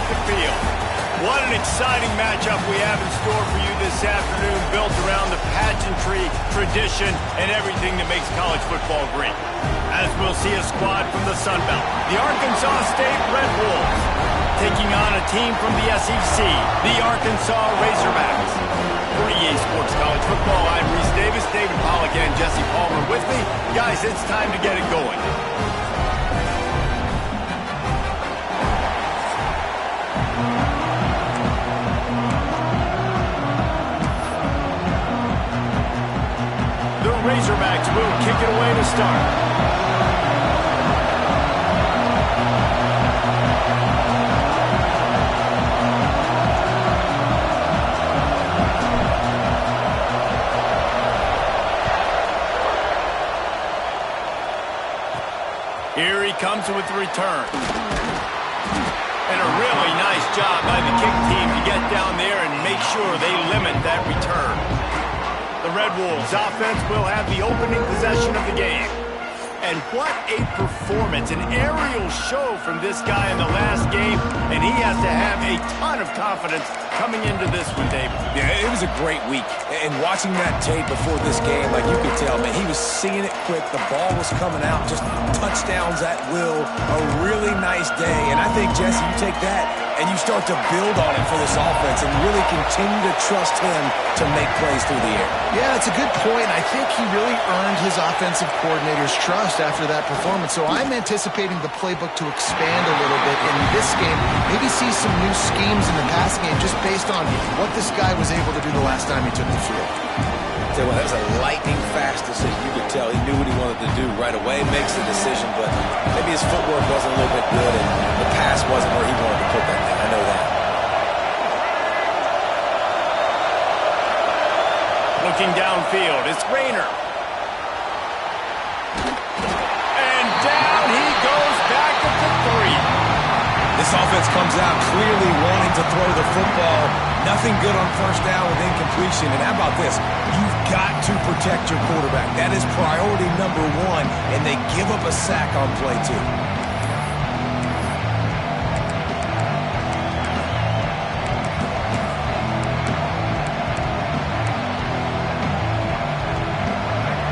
the field. What an exciting matchup we have in store for you this afternoon, built around the pageantry, tradition, and everything that makes college football great. As we'll see a squad from the Sun Belt, the Arkansas State Red Wolves, taking on a team from the SEC, the Arkansas Razorbacks. For EA Sports College Football, I'm Reese Davis, David Pollack, and Jesse Palmer with me. Guys, it's time to get it going. The Razorbacks will kick it away to start. Here he comes with the return. And a really nice job by the kick team to get down there and make sure they limit that return. The Red Wolves offense will have the opening possession of the game. And what a performance, an aerial show from this guy in the last game, and he has to have a ton of confidence coming into this one, David. Yeah, it was a great week. And watching that tape before this game, like you could tell, man, he was seeing it quick. The ball was coming out, just touchdowns at will. A really nice day. And I think, Jesse, you take that and you start to build on it for this offense and really continue to trust him to make plays through the air. Yeah, it's a good point. I think he really earned his offensive coordinator's trust after that performance. So I'm anticipating the playbook to expand a little bit in this game. Maybe see some new schemes in the passing game just based on what this guy was able to do the last time he took the field. That was a lightning-fast decision. You could tell he knew what he wanted to do right away, makes the decision, but maybe his footwork wasn't a little bit good, and the pass wasn't where he wanted to put that thing. I know that. Looking downfield, it's Rayner. And down he goes back at the 3. This offense comes out clearly wanting to throw the football. Nothing good on first down with incompletion. And how about this? You've got to protect your quarterback. That is priority number 1, and they give up a sack on play 2.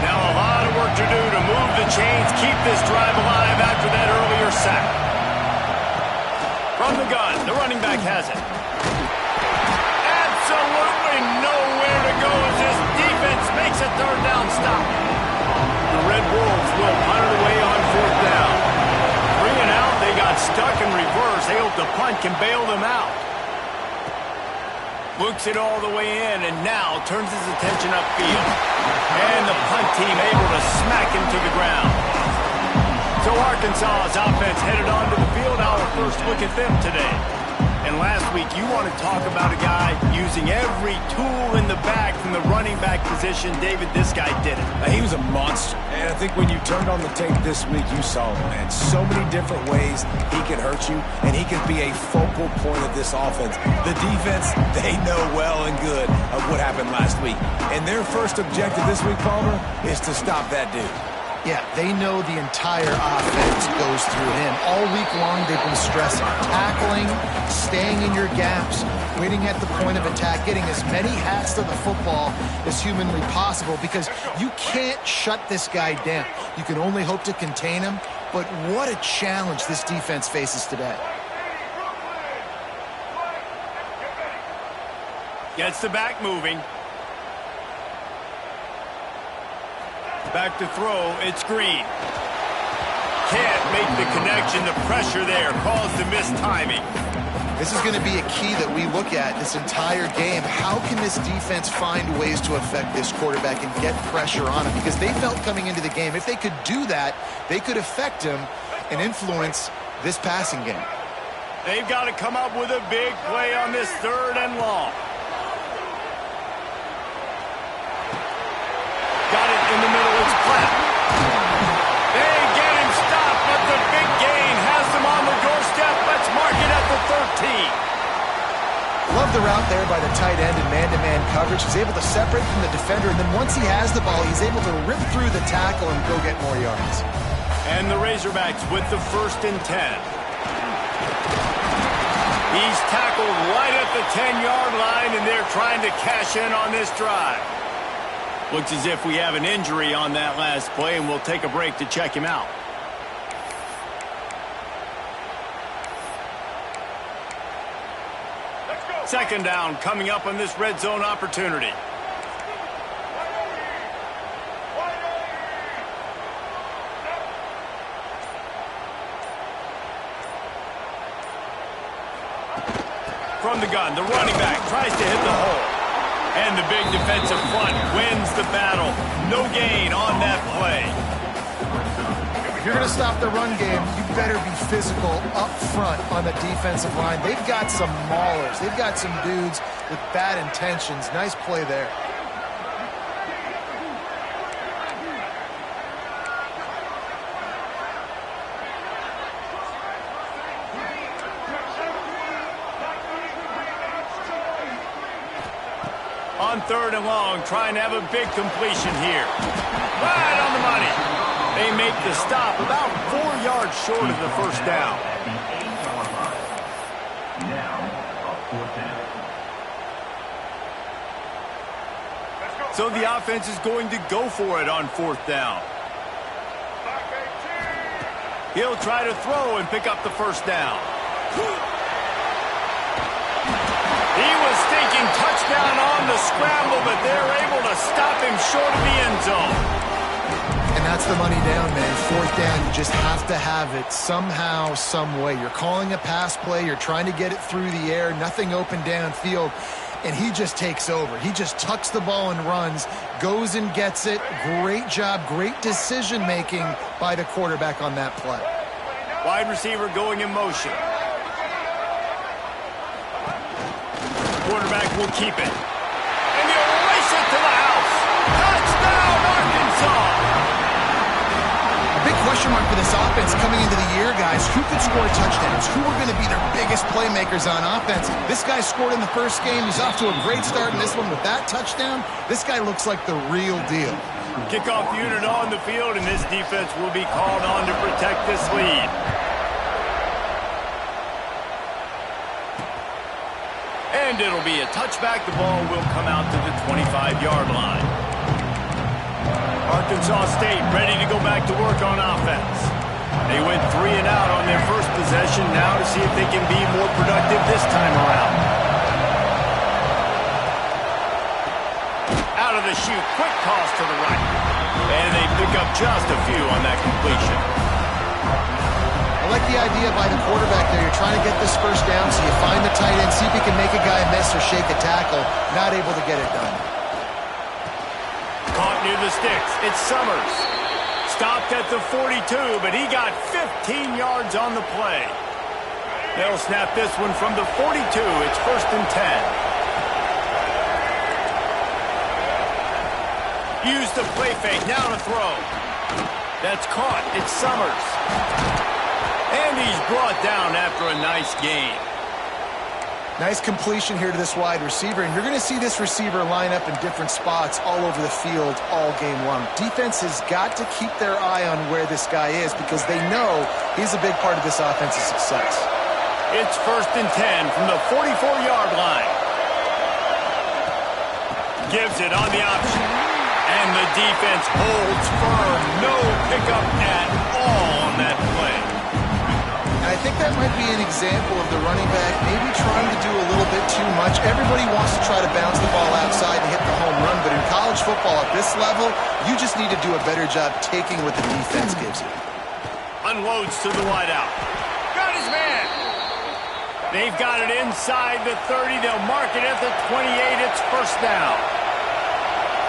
Now a lot of work to do to move the chains, keep this drive alive after that earlier sack. From the gun, the running back has it. Absolutely nowhere to go as this defense makes a third down stop. The Red Wolves will punt it away on 4th down. 3 and out, they got stuck in reverse. They hope the punt can bail them out. Looks it all the way in and now turns his attention upfield. And the punt team able to smack him to the ground. So Arkansas's offense headed onto the field. Our first look at them today. And last week, you want to talk about a guy using every tool in the bag from the running back position. David, this guy did it. He was a monster. And I think when you turned on the tape this week, you saw him, man. So many different ways he can hurt you, and he can be a focal point of this offense. The defense, they know well and good of what happened last week. And their first objective this week, Palmer, is to stop that dude. Yeah, they know the entire offense goes through him. All week long, they've been stressing tackling, staying in your gaps, waiting at the point of attack, getting as many hats to the football as humanly possible because you can't shut this guy down. You can only hope to contain him, but what a challenge this defense faces today. Gets the back moving. Back to throw, it's Green. Can't make the connection, the pressure there caused the mistiming. This is going to be a key that we look at this entire game. How can this defense find ways to affect this quarterback and get pressure on him? Because they felt coming into the game, if they could do that, they could affect him and influence this passing game. They've got to come up with a big play on this 3rd and long. Got it in the middle, it's Platt. They get him stopped, but the big gain has them on the doorstep. Let's mark it at the 13. Love the route there by the tight end in man-to-man coverage. He's able to separate from the defender, and then once he has the ball, he's able to rip through the tackle and go get more yards. And the Razorbacks with the 1st and 10. He's tackled right at the 10-yard line, and they're trying to cash in on this drive. Looks as if we have an injury on that last play, and we'll take a break to check him out. Second down coming up on this red zone opportunity. From the gun, the running back tries to hit the hole. And the big defensive front wins the battle. No gain on that play. If you're going to stop the run game, you better be physical up front on the defensive line. They've got some maulers. They've got some dudes with bad intentions. Nice play there. On third and long, trying to have a big completion here. Right on the money. They make the stop about 4 yards short of the first down. So the offense is going to go for it on fourth down. He'll try to throw and pick up the first down. He was thinking touchdown on the scramble, but they're able to stop him short of the end zone. And that's the money down, man. Fourth down, you just have to have it somehow, some way. You're calling a pass play. You're trying to get it through the air. Nothing open downfield. And he just takes over. He just tucks the ball and runs, goes and gets it. Great job, great decision-making by the quarterback on that play. Wide receiver going in motion. Quarterback will keep it. And he'll race it to the house. Touchdown, Arkansas! A big question mark for this offense coming into the year, guys. Who could score touchdowns? Who are going to be their biggest playmakers on offense? This guy scored in the first game. He's off to a great start in this one with that touchdown. This guy looks like the real deal. Kickoff unit on the field, and this defense will be called on to protect this lead. And it'll be a touchback. The ball will come out to the 25-yard line. Arkansas State ready to go back to work on offense. They went 3 and out on their first possession. Now to see if they can be more productive this time around. Out of the chute, quick toss to the right. And they pick up just a few on that completion. I like the idea by the quarterback there. You're trying to get this first down, so you find the tight end, see if he can make a guy miss or shake a tackle. Not able to get it done. Caught near the sticks. It's Summers. Stopped at the 42, but he got 15 yards on the play. They'll snap this one from the 42. It's first and 10. Use the play fake. Now to throw. That's caught. It's Summers. And he's brought down after a nice gain. Nice completion here to this wide receiver, and you're going to see this receiver line up in different spots all over the field all game long. Defense has got to keep their eye on where this guy is because they know he's a big part of this offense's success. It's first and 10 from the 44-yard line. Gives it on the option. And the defense holds firm. No pickup at all on that play. I think that might be an example of the running back maybe trying to do a little bit too much. Everybody wants to try to bounce the ball outside and hit the home run, but in college football at this level, you just need to do a better job taking what the defense gives you. Unloads to the wideout. Got his man. They've got it inside the 30. They'll mark it at the 28. It's first down.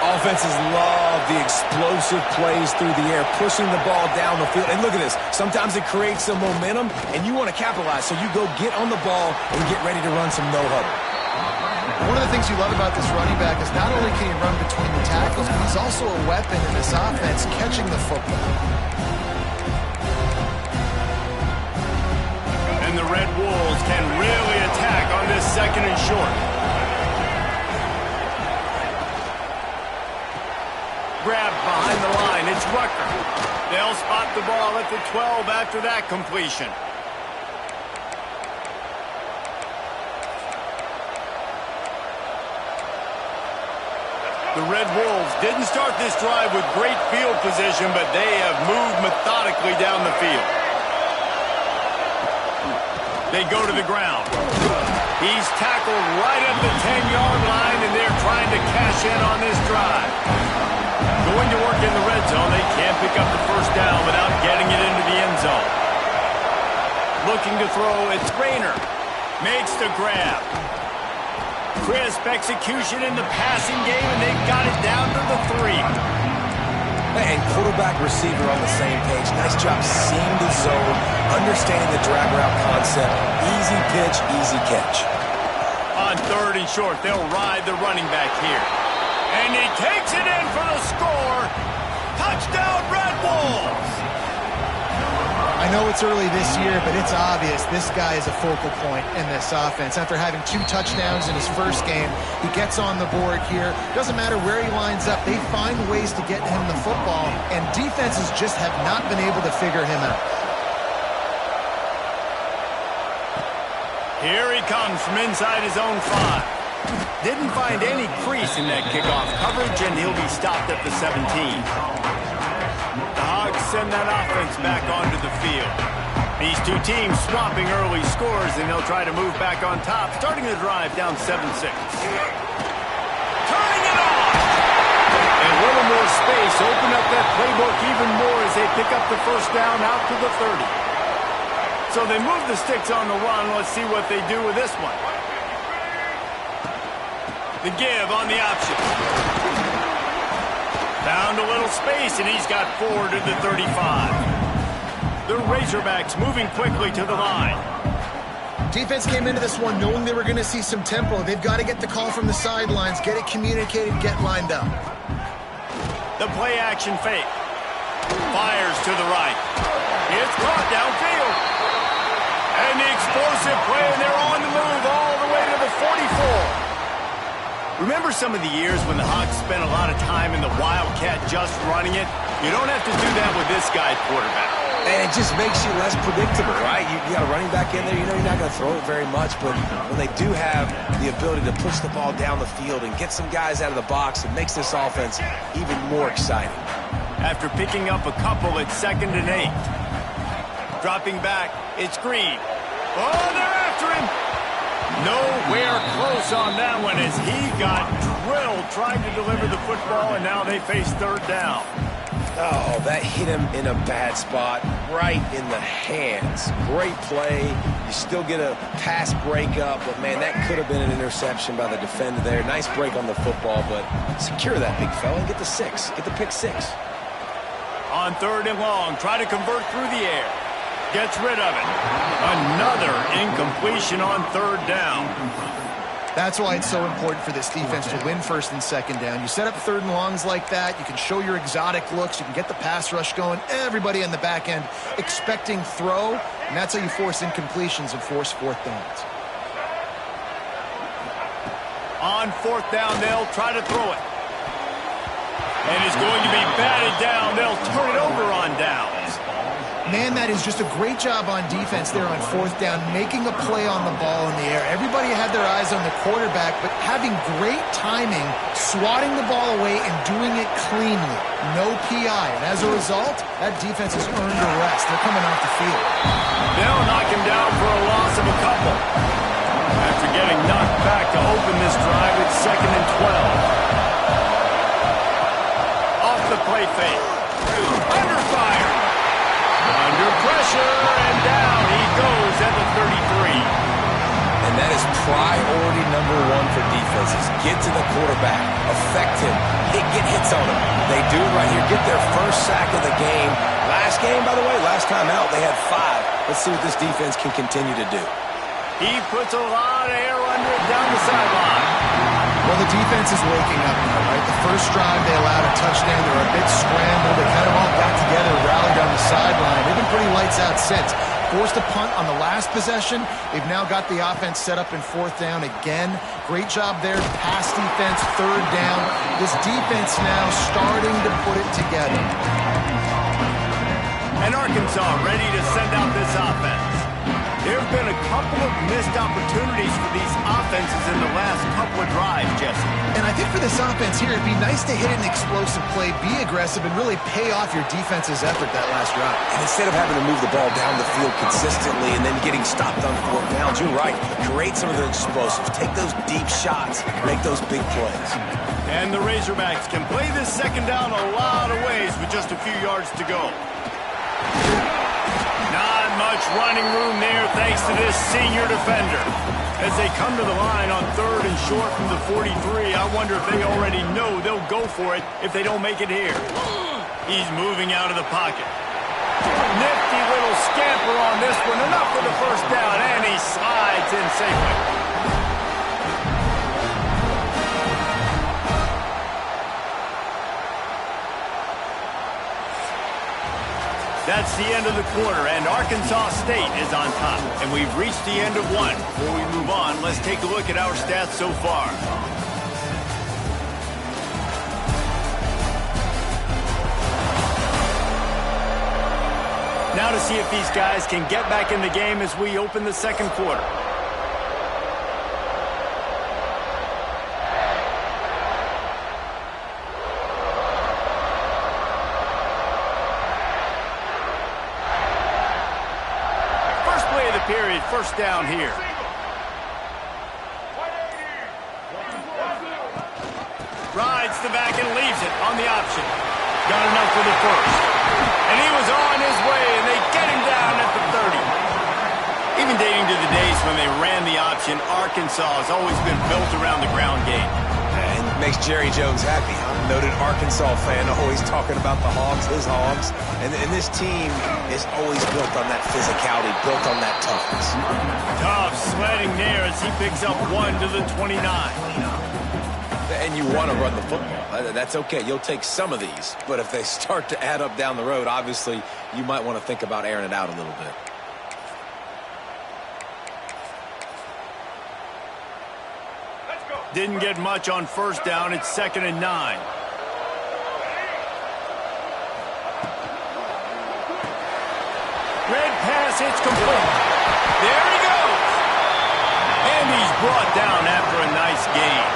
Offenses love the explosive plays through the air, pushing the ball down the field. And look at this. Sometimes it creates some momentum, and you want to capitalize. So you go get on the ball and get ready to run some no-huddle. One of the things you love about this running back is not only can he run between the tackles, but he's also a weapon in this offense, catching the football. And the Red Wolves can really attack on this second and short. Grabbed behind the line. It's Rucker. They'll spot the ball at the 12 after that completion. The Red Wolves didn't start this drive with great field position, but they have moved methodically down the field. They go to the ground. He's tackled right at the 10-yard line, and they're trying to cash in on this drive. Going to work in the red zone. They can't pick up the first down without getting it into the end zone. Looking to throw, it's Rayner. Makes the grab. Crisp execution in the passing game, and they've got it down to the 3. And quarterback receiver on the same page. Nice job seeing the zone, understanding the drag route concept. Easy pitch, easy catch. On 3rd and short, they'll ride the running back here. And he takes it in for the score. Touchdown, Red Wolves! I know it's early this year, but it's obvious this guy is a focal point in this offense. After having 2 touchdowns in his first game, he gets on the board here. Doesn't matter where he lines up, they find ways to get him the football, and defenses just have not been able to figure him out. Here he comes from inside his own 5. Didn't find any crease in that kickoff coverage, and he'll be stopped at the 17. The Hogs send that offense back onto the field. These two teams swapping early scores, and they'll try to move back on top, starting the drive down 7-6. Turning it on! And a little more space, open up that playbook even more as they pick up the first down out to the 30. So they move the sticks on the run. Let's see what they do with this one. The give on the option. Found a little space, and he's got 4 to the 35. The Razorbacks moving quickly to the line. Defense came into this one knowing they were going to see some tempo. They've got to get the call from the sidelines, get it communicated, get lined up. The play action fake. Fires to the right. It's caught downfield. And the explosive play, and they're on the move all the way to the 44. Remember some of the years when the Hawks spent a lot of time in the Wildcat just running it? You don't have to do that with this guy quarterback. And it just makes you less predictable, right? You got a running back in there. You know you're not going to throw it very much, but when they do have the ability to push the ball down the field and get some guys out of the box, it makes this offense even more exciting. After picking up a couple, it's 2nd and 8. Dropping back, it's Green. Oh, they're after him! Nowhere close on that one as he got drilled trying to deliver the football, and now they face 3rd down. Oh, that hit him in a bad spot, right in the hands. Great play. You still get a pass breakup, but, man, that could have been an interception by the defender there. Nice break on the football, but secure that big fella and get the 6. Get the pick 6. On 3rd and long, try to convert through the air. Gets rid of it. Another incompletion on 3rd down. That's why it's so important for this defense to win 1st and 2nd down. You set up 3rd and longs like that. You can show your exotic looks. You can get the pass rush going. Everybody on the back end expecting throw, and that's how you force incompletions and force 4th downs. On 4th down, they'll try to throw it. And it's going to be batted down. They'll turn it over on downs. Man, that is just a great job on defense there on 4th down, making a play on the ball in the air. Everybody had their eyes on the quarterback, but having great timing, swatting the ball away, and doing it cleanly. No PI. And as a result, that defense has earned a rest. They're coming off the field. They'll knock him down for a loss of a couple. After getting knocked back to open this drive, it's 2nd and 12. Off the play fake. Under fire. Under pressure, and down he goes at the 33. And that is priority number 1 for defenses. Get to the quarterback, affect him, get hits on him. They do it right here, get their first sack of the game. Last game, by the way, last time out, they had 5. Let's see what this defense can continue to do. He puts a lot of air under it down the sideline. Well, the defense is waking up now, right? The first drive, they allowed a touchdown. They were a bit scrambled. They kind of all got together, rallied on the sideline. They've been pretty lights out since. Forced a punt on the last possession. They've now got the offense set up in 4th down again. Great job there. Pass defense, 3rd down. This defense now starting to put it together. And Arkansas ready to send out this offense. There have been a couple of missed opportunities for these offenses in the last couple of drives, Jesse. And I think for this offense here, it'd be nice to hit an explosive play, be aggressive, and really pay off your defense's effort that last drive. And instead of having to move the ball down the field consistently and then getting stopped on 4th downs, you're right. Create some of the explosives. Take those deep shots. Make those big plays. And the Razorbacks can play this second down a lot of ways with just a few yards to go. Not much running room there thanks to this senior defender. As they come to the line on 3rd and short from the 43, I wonder if they already know they'll go for it if they don't make it here. He's moving out of the pocket. Nifty little scamper on this one. Enough for the first down, and he slides in safely. That's the end of the quarter, and Arkansas State is on top. And we've reached the end of one. Before we move on, let's take a look at our stats so far. Now to see if these guys can get back in the game as we open the second quarter. Period. First down here. Rides the back and leaves it on the option. Got enough for the first. And he was on his way, and they get him down at the 30. Even dating to the days when they ran the option, Arkansas has always been built around the ground game. And it makes Jerry Jones happy. I'm a noted Arkansas fan, always talking about the Hogs, his Hogs. And this team is always built on that physicality, built on that toughness. Tough sledding there as he picks up 1 to the 29. And you want to run the football. That's okay. You'll take some of these. But if they start to add up down the road, obviously, you might want to think about airing it out a little bit. Didn't get much on first down. It's 2nd and 9. Red pass, it's complete. There he goes. And he's brought down after a nice gain.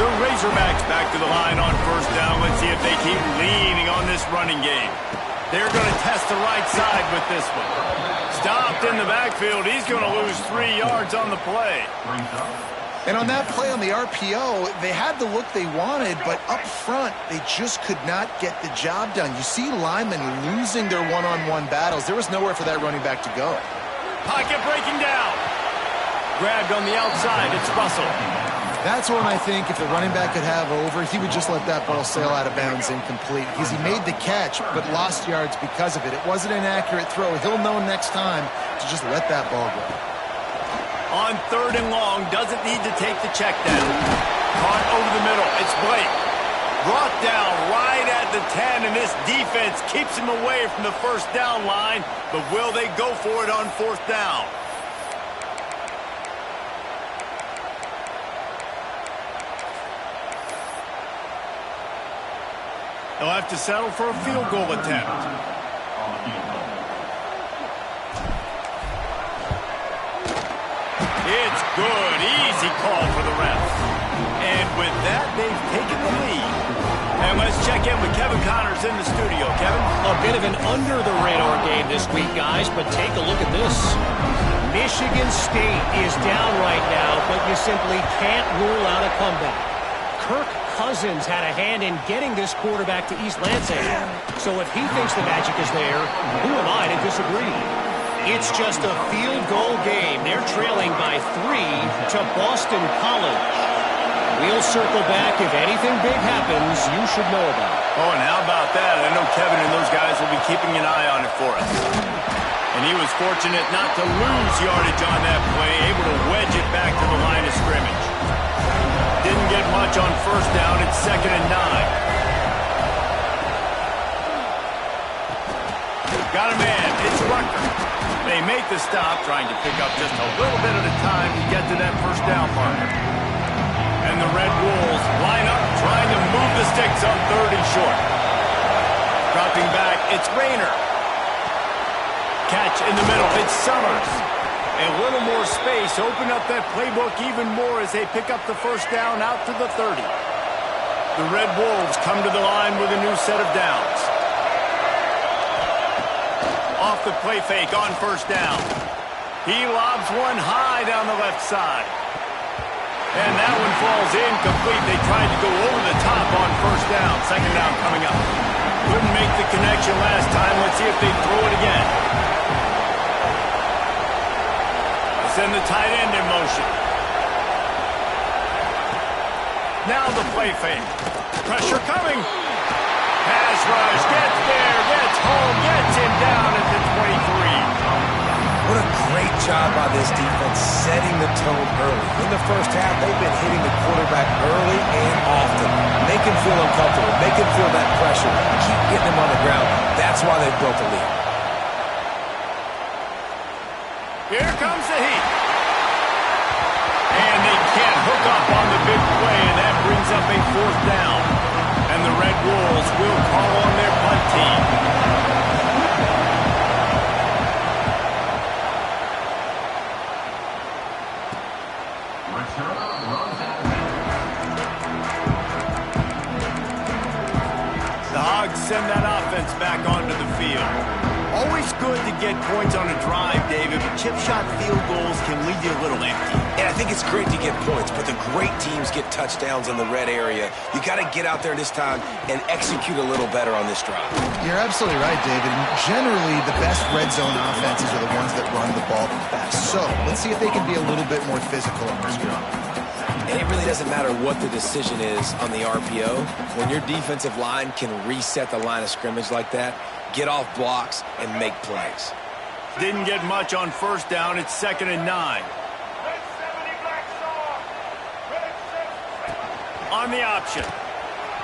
The Razorbacks back to the line on first down. Let's see if they keep leaning on this running game. They're going to test the right side with this one. Stopped in the backfield. He's going to lose 3 yards on the play. And on that play on the RPO, they had the look they wanted, but up front, they just could not get the job done. You see linemen losing their one-on-one battles. There was nowhere for that running back to go. Pocket breaking down. Grabbed on the outside. It's Russell. That's one I think if the running back could have over, he would just let that ball sail out of bounds incomplete because he made the catch but lost yards because of it. It wasn't an accurate throw. He'll know next time to just let that ball go. On 3rd and long, doesn't need to take the check down. Caught over the middle. It's Blake. Brought down right at the 10, and this defense keeps him away from the first down line. But will they go for it on 4th down? They'll have to settle for a field goal attempt. It's good. Easy call for the refs. And with that, they've taken the lead. And let's check in with Kevin Connors in the studio. Kevin? A bit of an under-the-radar game this week, guys, but take a look at this. Michigan State is down right now, but you simply can't rule out a comeback. Kirk Cousins had a hand in getting this quarterback to East Lansing. So if he thinks the magic is there, who am I to disagree? It's just a field goal game. They're trailing by 3 to Boston College. We'll circle back. If anything big happens, you should know about it. Oh, and how about that? I know Kevin and those guys will be keeping an eye on it for us. And he was fortunate not to lose yardage on that play, able to wedge it back to the line of scrimmage. Didn't get much on first down. It's 2nd and 9. Got a man. It's Rutgers. They make the stop, trying to pick up just a little bit at a time to get to that first down marker. And the Red Wolves line up, trying to move the sticks on 3rd and short. Dropping back, it's Rayner. Catch in the middle, it's Summers. A little more space, open up that playbook even more as they pick up the first down out to the 30. The Red Wolves come to the line with a new set of downs. Off the play fake on first down. He lobs one high down the left side. And that one falls incomplete. They tried to go over the top on first down. Second down coming up. Couldn't make the connection last time. Let's see if they throw it again. Send the tight end in motion. Now the play fake. Pressure coming. Pass rush. Gets there. Gets home. Gets him down at the 23. What a great job by this defense setting the tone early. In the first half, they've been hitting the quarterback early and often. Make him feel uncomfortable. Make him feel that pressure. Keep getting him on the ground. That's why they've built a lead. Here comes the heat. And they can't hook up on the big play, and that brings up a fourth down. And the Red Wolves will call on their punt team. The Hogs send that offense back onto the field. Always good to get points on a drive, David, but chip shot field goals can leave you a little empty. And I think it's great to get points, but the great teams get touchdowns in the red area. You got to get out there this time and execute a little better on this drive. You're absolutely right, David. And generally, the best red zone offenses are the ones that run the ball the best. So let's see if they can be a little bit more physical on this drive. And it really doesn't matter what the decision is on the RPO. When your defensive line can reset the line of scrimmage like that, get off blocks, and make plays. Didn't get much on first down. It's 2nd and 9. On the option.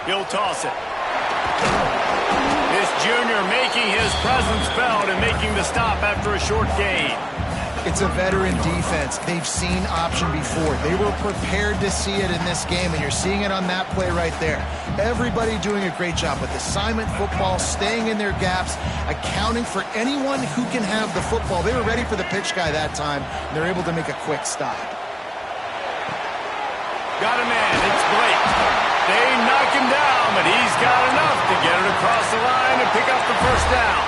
He'll toss it. This junior making his presence felt and making the stop after a short gain. It's a veteran defense. They've seen option before. They were prepared to see it in this game, and you're seeing it on that play right there. Everybody doing a great job with assignment football, staying in their gaps, accounting for anyone who can have the football. They were ready for the pitch guy that time, and they're able to make a quick stop. Got a man. It's Blake. They knock him down, but he's got enough to get it across the line and pick up the first down.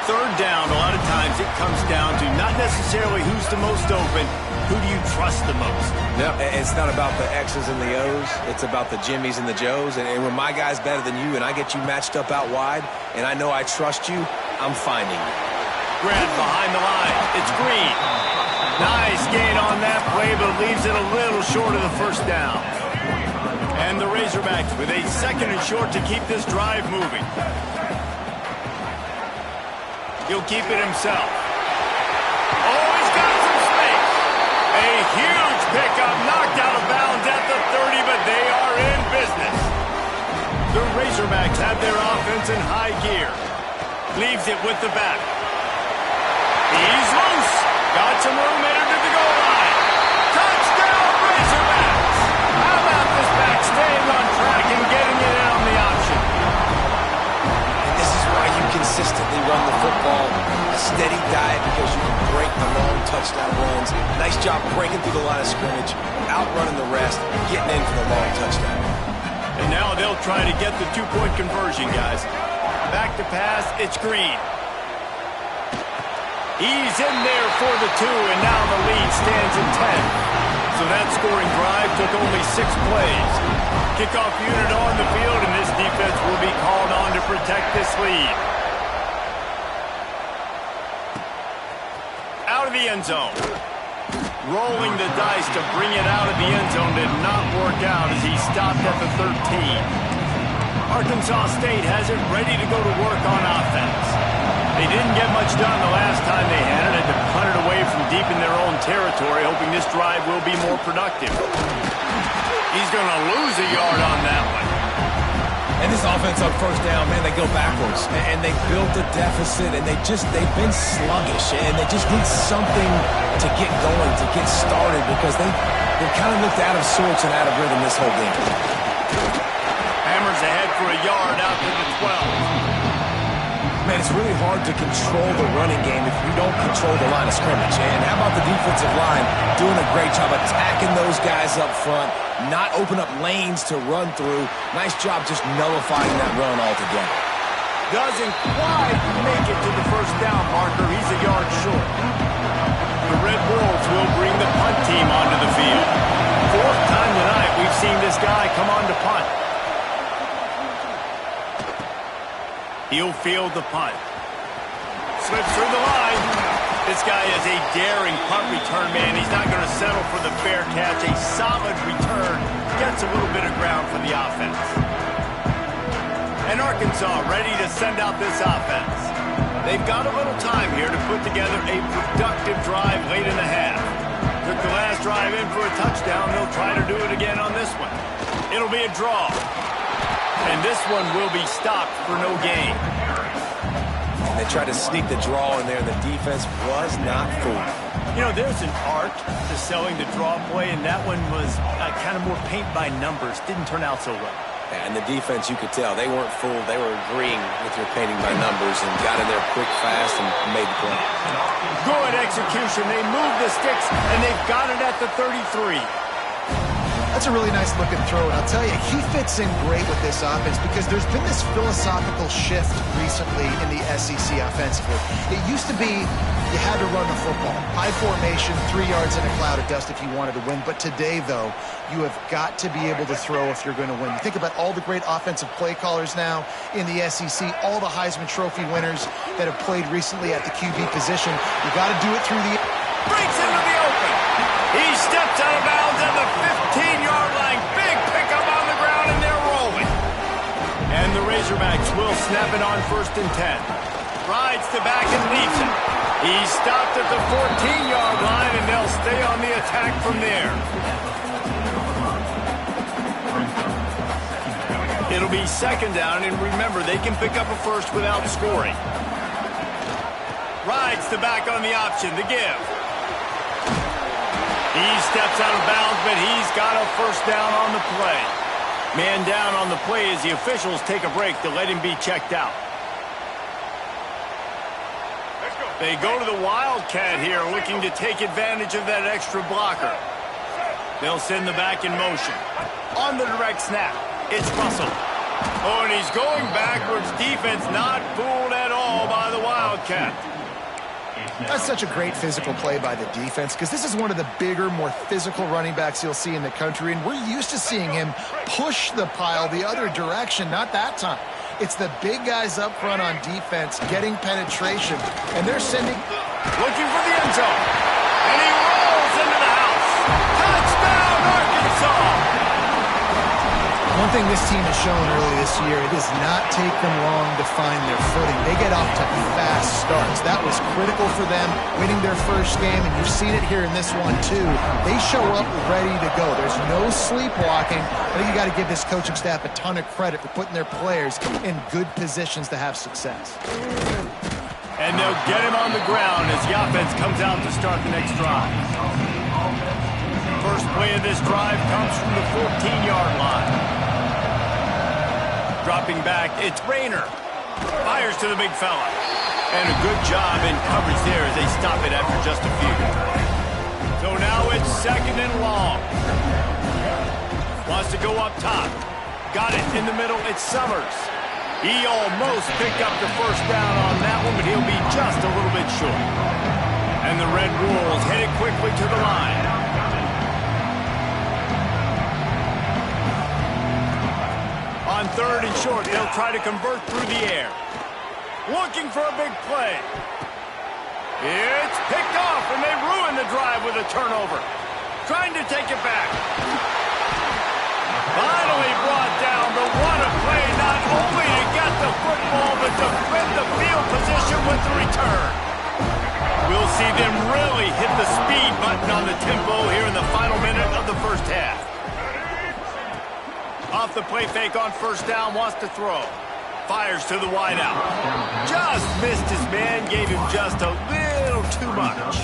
Third down, a lot of times it comes down to not necessarily who's the most open, who do you trust the most? No, it's not about the X's and the O's. It's about the Jimmys and the Joes. And when my guy's better than you and I get you matched up out wide and I know I trust you, I'm finding you. Grant behind the line. It's Green. Nice gain on that play, but leaves it a little short of the first down. And the Razorbacks with a 2nd and short to keep this drive moving. He'll keep it himself. Oh, he's got some space. A huge pickup, knocked out of bounds at the 30, but they are in business. The Razorbacks have their offense in high gear. Leaves it with the back. He's loose. Got some room headed to the goal line. Touchdown, Razorbacks. How about this back staying on track and getting it in on the option? This is why you consistently run the football, a steady diet because you can break the long touchdown runs. Nice job breaking through the line of scrimmage, outrunning the rest, getting in for the long touchdown. And now they'll try to get the two-point conversion, guys. Back to pass, it's Green. He's in there for the 2, and now the lead stands at 10. So that scoring drive took only 6 plays. Kickoff unit on the field, and this defense will be called on to protect this lead. Out of the end zone. Rolling the dice to bring it out of the end zone did not work out as he stopped at the 13. Arkansas State has it ready to go to work on offense. They didn't get much done the last time they had it, had to punt it away from deep in their own territory, hoping this drive will be more productive. He's going to lose a yard on that one. And this offense on first down, man, they go backwards. And they built a deficit, and they've been sluggish, and they just need something to get going, to get started, because they've kind of looked out of sorts and out of rhythm this whole game. Hammers ahead for a yard out to the 12. Man, it's really hard to control the running game if you don't control the line of scrimmage. And how about the defensive line doing a great job attacking those guys up front, not open up lanes to run through. Nice job just nullifying that run altogether. Doesn't quite make it to the first down marker. He's a yard short. The Red Wolves will bring the punt team onto the field. Fourth time tonight we've seen this guy come on to punt. He'll field the punt. Slips through the line. This guy is a daring punt return man. He's not going to settle for the fair catch. A solid return. Gets a little bit of ground for the offense. And Arkansas ready to send out this offense. They've got a little time here to put together a productive drive late in the half. Took the last drive in for a touchdown. They'll try to do it again on this one. It'll be a draw. And this one will be stopped for no gain. And they tried to sneak the draw in there. The defense was not fooled. You know, there's an art to selling the draw play, and that one was kind of more paint by numbers. Didn't turn out so well. And the defense, you could tell, they weren't fooled. They were agreeing with your painting by numbers and got in there quick, fast, and made the play. Good execution. They move the sticks, and they've got it at the 33. That's a really nice looking throw, and I'll tell you, he fits in great with this offense because there's been this philosophical shift recently in the SEC offensively. It used to be you had to run the football. High formation, 3 yards in a cloud of dust if you wanted to win. But today, though, you have got to be able to throw if you're going to win. You think about all the great offensive play callers now in the SEC, all the Heisman Trophy winners that have played recently at the QB position. You got to do it through the... Breaks into the open. He steps out of bounds at the 15-yard line. Big pickup on the ground, and they're rolling. And the Razorbacks will snap it on 1st and 10. Rides to back and leaves it. He stopped at the 14-yard line, and they'll stay on the attack from there. It'll be 2nd down, and remember, they can pick up a first without scoring. Rides to back on the option, the give. He steps out of bounds, but he's got a 1st down on the play. Man down on the play as the officials take a break to let him be checked out. They go to the Wildcat here, looking to take advantage of that extra blocker. They'll send the back in motion. On the direct snap, it's Russell. Oh, and he's going backwards. Defense not fooled at all by the Wildcat. That's such a great physical play by the defense because this is one of the bigger, more physical running backs you'll see in the country, and we're used to seeing him push the pile the other direction, not that time. It's the big guys up front on defense getting penetration, and they're sending... Looking for the end zone, and he rolls into the house. Touchdown, Arkansas! One thing this team has shown early this year, it does not take them long to find their footing. They get off to fast starts. That was critical for them, winning their first game, and you've seen it here in this one, too. They show up ready to go. There's no sleepwalking. I think you got to give this coaching staff a ton of credit for putting their players in good positions to have success. And they'll get him on the ground as the offense comes out to start the next drive. First play of this drive comes from the 14-yard line. Dropping back, it's Rayner. Fires to the big fella. And a good job in coverage there as they stop it after just a few. So now it's 2nd and long. Wants to go up top. Got it in the middle, it's Summers. He almost picked up the 1st down on that one, but he'll be just a little bit short. And the Red Wolves headed quickly to the line. On 3rd and short, they'll try to convert through the air. Looking for a big play. It's picked off, and they ruin the drive with a turnover. Trying to take it back. Finally brought down, but what a play, not only to get the football, but to flip the field position with the return. We'll see them really hit the speed button on the tempo here in the final minute of the first half. Off the play fake on 1st down, wants to throw. Fires to the wideout. Just missed his man, gave him just a little too much.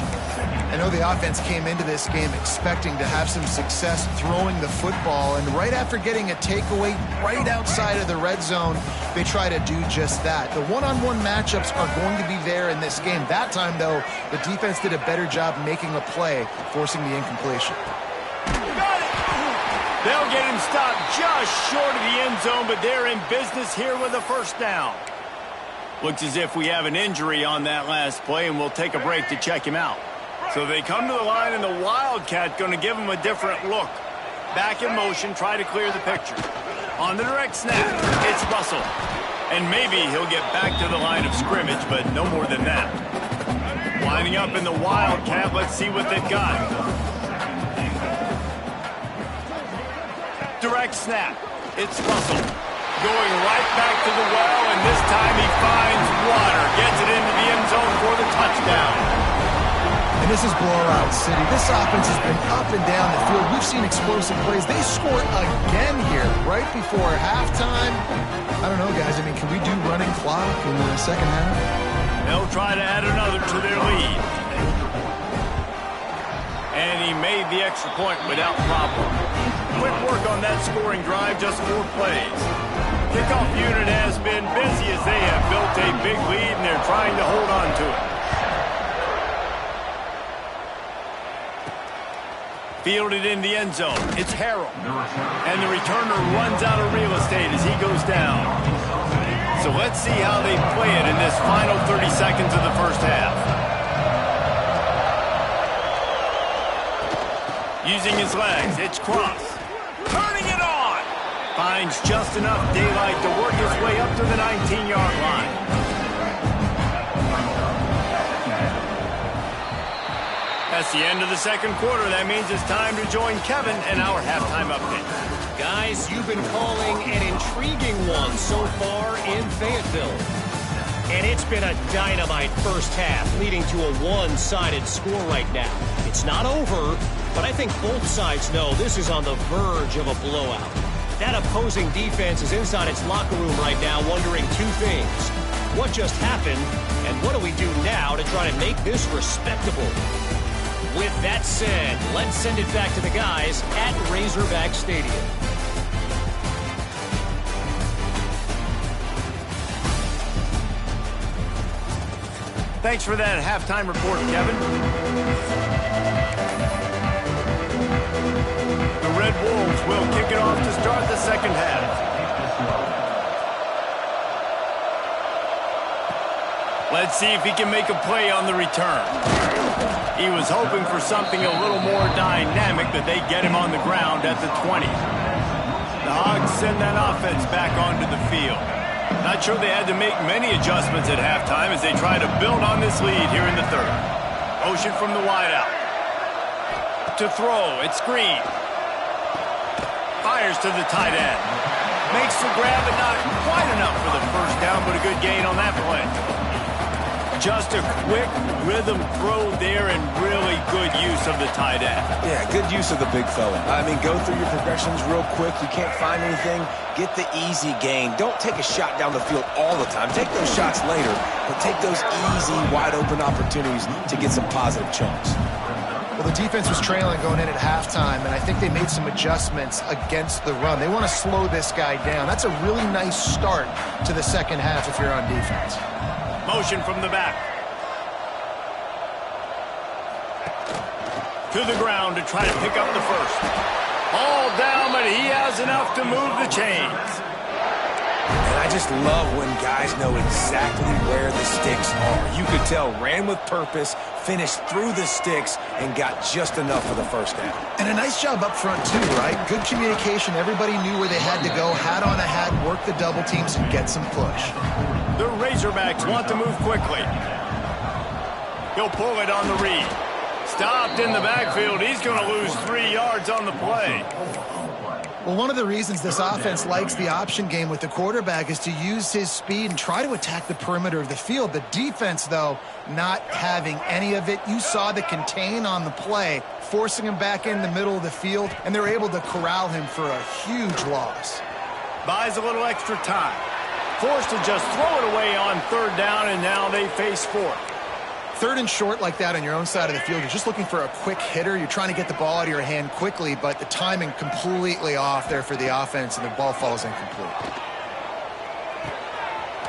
I know the offense came into this game expecting to have some success throwing the football, and right after getting a takeaway right outside of the red zone, they try to do just that. The one-on-one matchups are going to be there in this game. That time, though, the defense did a better job making a play, forcing the incompletion. Got it! They'll get him stopped just short of the end zone, but they're in business here with a first down. Looks as if we have an injury on that last play, and we'll take a break to check him out. So they come to the line, and the Wildcat going to give him a different look. Back in motion, try to clear the picture. On the direct snap, it's Russell. And maybe he'll get back to the line of scrimmage, but no more than that. Lining up in the Wildcat, let's see what they've got. Direct snap, it's Russell. Going right back to the well, and this time he finds water. Gets it into the end zone for the touchdown. And this is blowout city. This offense has been up and down the field. We've seen explosive plays. They scored again here right before halftime. I don't know, guys. I mean, can we do running clock in the second half? They'll try to add another to their lead. And he made the extra point without problem. Quick work on that scoring drive, just 4 plays. Kickoff unit has been busy as they have built a big lead, and they're trying to hold on to it. Fielded in the end zone. It's Harrell. And the returner runs out of real estate as he goes down. So let's see how they play it in this final 30 seconds of the first half. Using his legs, it's Cross. Turning it on! Finds just enough daylight to work his way up to the 19-yard line. That's the end of the second quarter. That means it's time to join Kevin in our halftime update. Guys, you've been calling an intriguing one so far in Fayetteville. And it's been a dynamite first half, leading to a one-sided score right now. It's not over, but I think both sides know this is on the verge of a blowout. That opposing defense is inside its locker room right now wondering 2 things. What just happened, and what do we do now to try to make this respectable? With that said, let's send it back to the guys at Razorback Stadium. Thanks for that halftime report, Kevin. The Red Wolves will kick it off to start the second half. Let's see if he can make a play on the return. He was hoping for something a little more dynamic, but they get him on the ground at the 20. The Hogs send that offense back onto the field. Not sure they had to make many adjustments at halftime as they try to build on this lead here in the third. Motion from the wideout. To throw, it's Green. Fires to the tight end. Makes the grab, but not quite enough for the first down, but a good gain on that play. Just a quick rhythm throw there and really good use of the tight end. Yeah, good use of the big fella. I mean, go through your progressions real quick. You can't find anything. Get the easy gain. Don't take a shot down the field all the time. Take those shots later, but take those easy, wide-open opportunities to get some positive chunks. Well, the defense was trailing going in at halftime, and I think they made some adjustments against the run. They want to slow this guy down. That's a really nice start to the second half if you're on defense. Motion from the back. To the ground to try to pick up the first. All down, but he has enough to move the chains. And I just love when guys know exactly where the sticks are. You could tell ran with purpose, finished through the sticks, and got just enough for the first down. And a nice job up front, too, right? Good communication. Everybody knew where they had to go. Hat on a hat, work the double teams, and get some push. The Razorbacks want to move quickly. He'll pull it on the read. Stopped in the backfield. He's going to lose 3 yards on the play. Well, one of the reasons this offense likes the option game with the quarterback is to use his speed and try to attack the perimeter of the field. The defense, though, not having any of it. You saw the contain on the play, forcing him back in the middle of the field, and they're able to corral him for a huge loss. Buys a little extra time. Forced to just throw it away on third down, and now they face fourth. Third and short like that on your own side of the field, you're just looking for a quick hitter. You're trying to get the ball out of your hand quickly, but the timing completely off there for the offense, and the ball falls incomplete.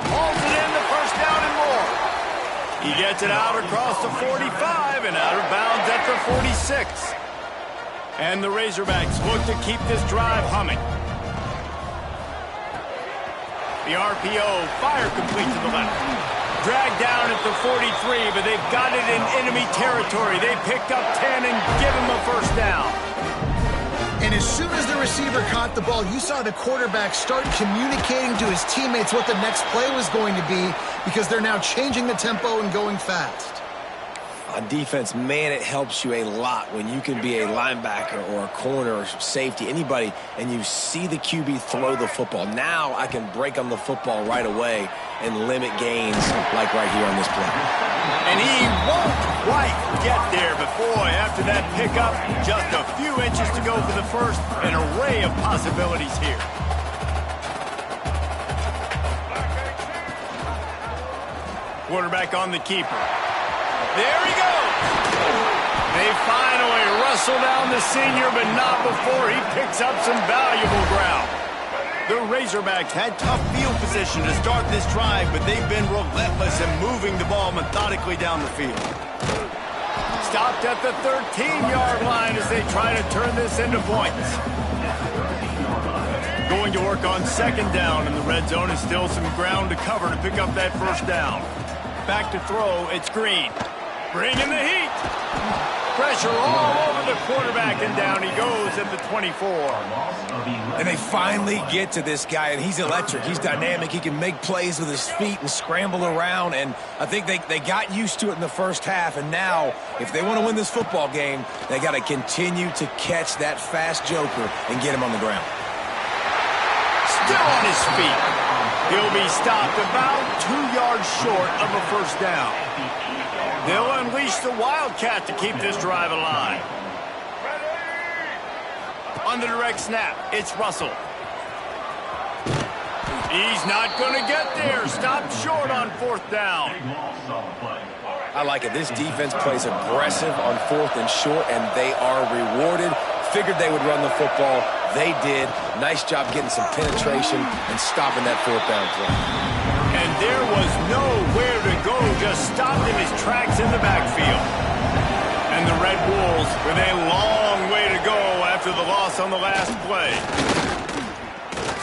Holds it in, the first down and more. He gets it out across the 45 and out of bounds at the 46. And the Razorbacks look to keep this drive humming. The RPO, fire complete to the left. Dragged down at the 43, but they've got it in enemy territory. They picked up 10 and give him a first down. And as soon as the receiver caught the ball, you saw the quarterback start communicating to his teammates what the next play was going to be, because they're now changing the tempo and going fast. On defense, man, it helps you a lot when you can be a linebacker or a corner or safety, anybody, and you see the QB throw the football. Now I can break on the football right away and limit gains like right here on this play. And he won't quite get there, but boy, after that pickup, just a few inches to go for the first, an array of possibilities here. Quarterback on the keeper. There he goes. They finally wrestle down the senior, but not before he picks up some valuable ground. The Razorbacks had tough field position to start this drive, but they've been relentless in moving the ball methodically down the field. Stopped at the 13-yard line as they try to turn this into points. Going to work on second down, and the red zone is still some ground to cover to pick up that first down. Back to throw, it's Green. Bringing the heat. Pressure all over the quarterback, and down he goes at the 24. And they finally get to this guy, and he's electric. He's dynamic. He can make plays with his feet and scramble around, and I think they got used to it in the first half, and now, if they want to win this football game, they got to continue to catch that fast joker and get him on the ground. Still on his feet. He'll be stopped about 2 yards short of a first down. They'll unleash the Wildcat to keep this drive alive. On the direct snap, it's Russell. He's not going to get there. Stopped short on fourth down. I like it. This defense plays aggressive on fourth and short, and they are rewarded. Figured they would run the football. They did. Nice job getting some penetration and stopping that fourth down play. And there was nowhere to go, just stopped in his tracks in the backfield. And the Red Wolves with a long way to go after the loss on the last play.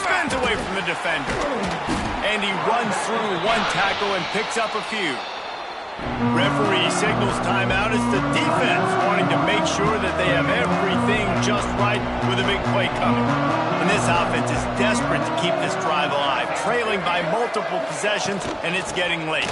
Spins away from the defender. And he runs through one tackle and picks up a few. Referee signals timeout. It's the defense wanting to make sure that they have everything just right with a big play coming. And this offense is desperate to keep this drive alive, trailing by multiple possessions, and it's getting late.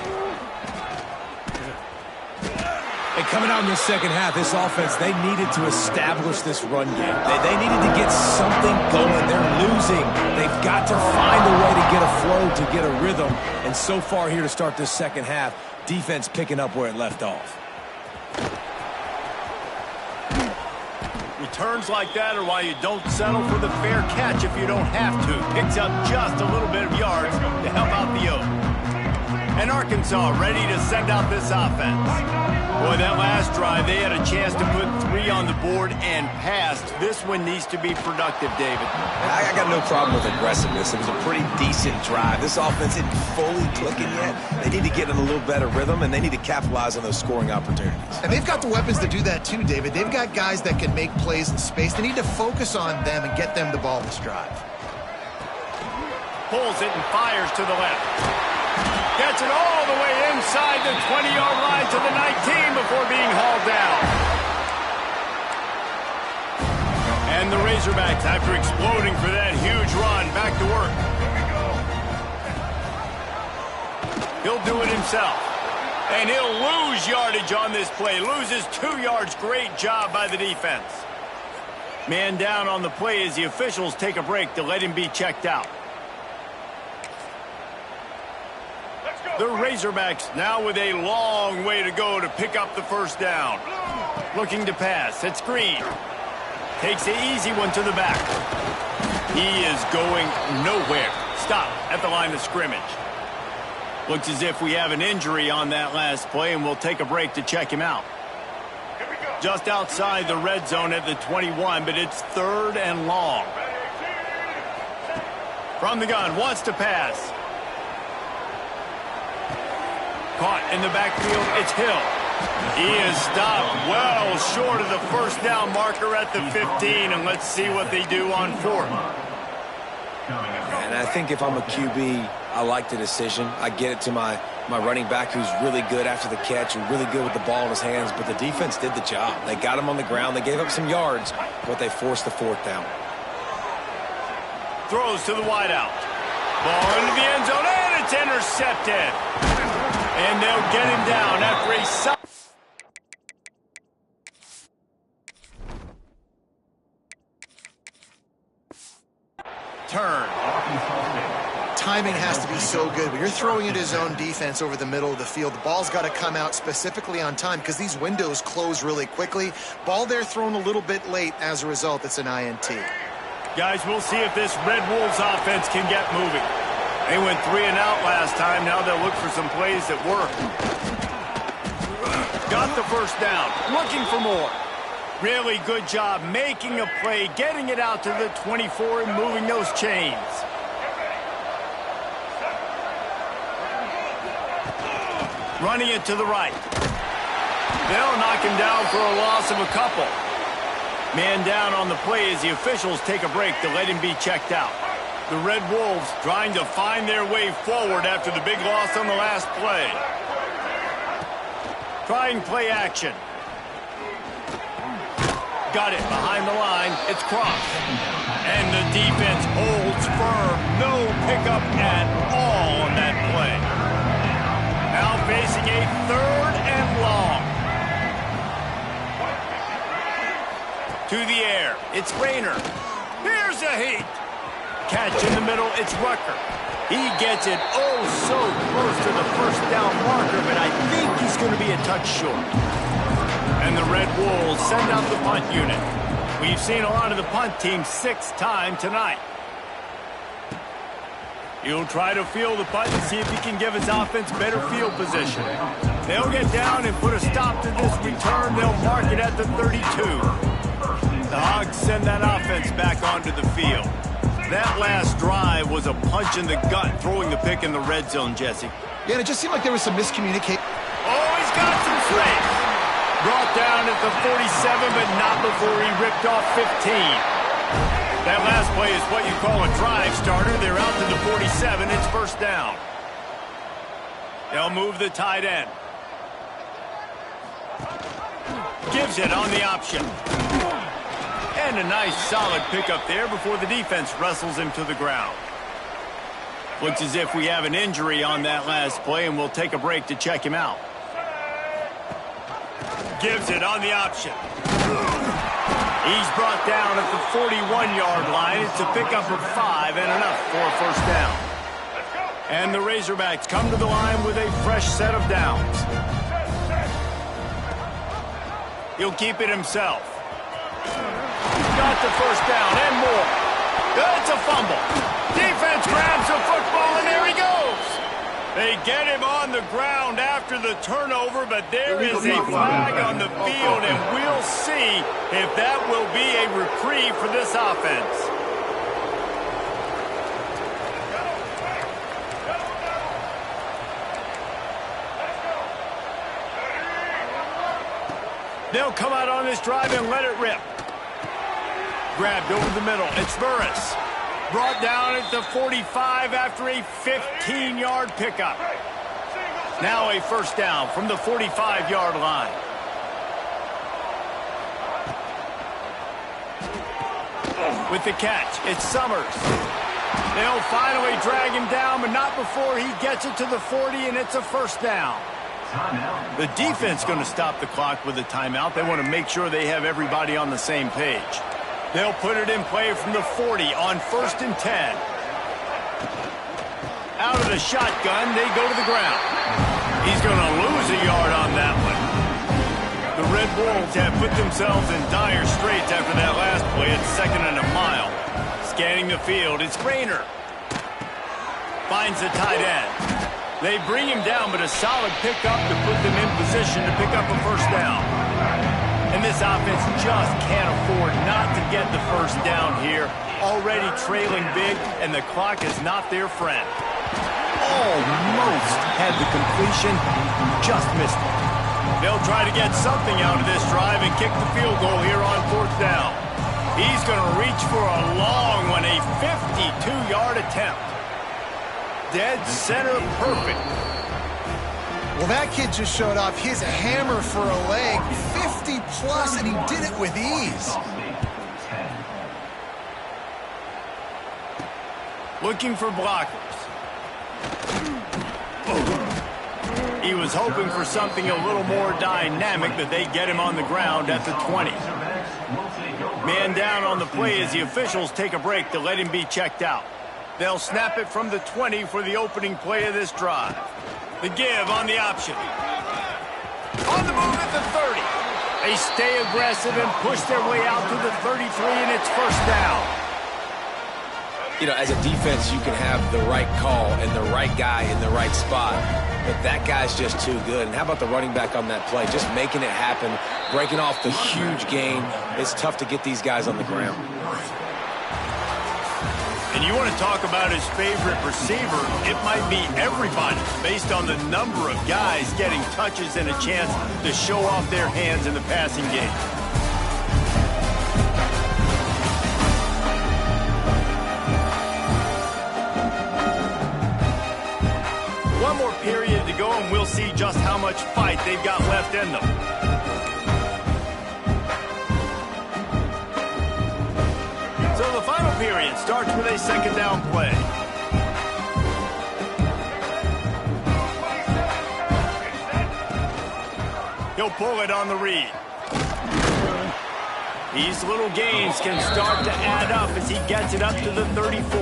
And coming out in the second half, this offense, they needed to establish this run game. They needed to get something going. They're losing. They've got to find a way to get a flow, to get a rhythm. And so far here to start this second half, defense picking up where it left off. Returns like that are why you don't settle for the fair catch if you don't have to. Picks up just a little bit of yards to help out the Oak. And Arkansas ready to send out this offense. Boy, that last drive, they had a chance to put 3 on the board and passed. This one needs to be productive, David. I got no problem with aggressiveness. It was a pretty decent drive. This offense isn't fully clicking yet. They need to get in a little better rhythm, and they need to capitalize on those scoring opportunities. And they've got the weapons to do that too, David. They've got guys that can make plays in space. They need to focus on them and get them the ball this drive. Pulls it and fires to the left. Gets it all the way inside the 20-yard line to the 19 before being hauled down. And the Razorbacks, after exploding for that huge run, back to work. He'll do it himself. And he'll lose yardage on this play. Loses 2 yards. Great job by the defense. Man down on the play as the officials take a break to let him be checked out. The Razorbacks now with a long way to go to pick up the first down. Looking to pass. It's Green. Takes the easy one to the back. He is going nowhere. Stop at the line of scrimmage. Looks as if we have an injury on that last play, and we'll take a break to check him out. Just outside the red zone at the 21, but it's 3rd and long. From the gun, wants to pass. Caught in the backfield, it's Hill. He is stopped well short of the first down marker at the 15, and let's see what they do on 4th. And I think if I'm a QB, I like the decision. I get it to my running back who's really good after the catch and really good with the ball in his hands, but the defense did the job. They got him on the ground. They gave up some yards, but they forced the 4th down. Throws to the wideout. Ball into the end zone, and it's intercepted. And they'll get him down after a turn. Timing has to be so good. When you're throwing into zone defense over the middle of the field, the ball's got to come out specifically on time because these windows close really quickly. Ball there thrown a little bit late. As a result, it's an INT. Guys, we'll see if this Red Wolves offense can get moving. They went 3 and out last time. Now they'll look for some plays that work. Got the first down. Looking for more. Really good job making a play, getting it out to the 24 and moving those chains. Running it to the right. They'll knock him down for a loss of a couple. Man down on the play as the officials take a break to let him be checked out. The Red Wolves trying to find their way forward after the big loss on the last play. Trying play action. Got it behind the line. It's crossed. And the defense holds firm. No pickup at all on that play. Now facing a 3rd and long. To the air. It's Rayner. Here's a heat. Catch in the middle. It's Rucker. He gets it so close to the first down marker, but I think he's going to be a touch short. And the Red Wolves send out the punt unit. We've seen a lot of the punt team 6 times tonight. He'll try to field the punt and see if he can give his offense better field position. They'll get down and put a stop to this return. They'll mark it at the 32. The Hogs send that offense back onto the field. That last drive was a punch in the gut, throwing the pick in the red zone, Jesse. Yeah, and it just seemed like there was some miscommunication. Oh, he's got some space. Brought down at the 47, but not before he ripped off 15. That last play is what you call a drive starter. They're out to the 47. It's first down. They'll move the tight end. Gives it on the option. And a nice solid pickup there before the defense wrestles him to the ground. Looks as if we have an injury on that last play, and we'll take a break to check him out. Gives it on the option. He's brought down at the 41-yard line. It's a pickup of 5 and enough for a first down. And the Razorbacks come to the line with a fresh set of downs. He'll keep it himself. Got the first down and more. It's a fumble. Defense grabs the football, and there he goes. They get him on the ground after the turnover, but there is a flag on the field, and we'll see if that will be a reprieve for this offense. They'll come out on this drive and let it rip. Grabbed over the middle. It's Burris. Brought down at the 45 after a 15-yard pickup. Now a first down from the 45-yard line. With the catch, it's Summers. They'll finally drag him down, but not before he gets it to the 40, and it's a first down. The defense going to stop the clock with a timeout. They want to make sure they have everybody on the same page. They'll put it in play from the 40 on 1st and 10. Out of the shotgun, they go to the ground. He's going to lose a yard on that one. The Red Wolves have put themselves in dire straits after that last play at 2nd and a mile. Scanning the field, it's Rayner. Finds the tight end. They bring him down, but a solid pickup to put them in position to pick up a first down. And this offense just can't afford not to get the first down here. Already trailing big, and the clock is not their friend. Almost had the completion, just missed it. They'll try to get something out of this drive and kick the field goal here on fourth down. He's going to reach for a long one, a 52-yard attempt. Dead center perfect. Well, that kid just showed off his hammer for a leg, 50-plus, and he did it with ease. Looking for blockers. He was hoping for something a little more dynamic, that they get him on the ground at the 20. Man down on the play as the officials take a break to let him be checked out. They'll snap it from the 20 for the opening play of this drive. The give on the option. On the move at the 30. They stay aggressive and push their way out to the 33, and it's first down. You know, as a defense, you can have the right call and the right guy in the right spot, but that guy's just too good. And how about the running back on that play? Just making it happen, breaking off the huge gain. It's tough to get these guys on the ground. And you want to talk about his favorite receiver, it might be everybody, based on the number of guys getting touches and a chance to show off their hands in the passing game. One more period to go, and we'll see just how much fight they've got left in them. So the final period starts with a second down play. He'll pull it on the read. These little gains can start to add up as he gets it up to the 34.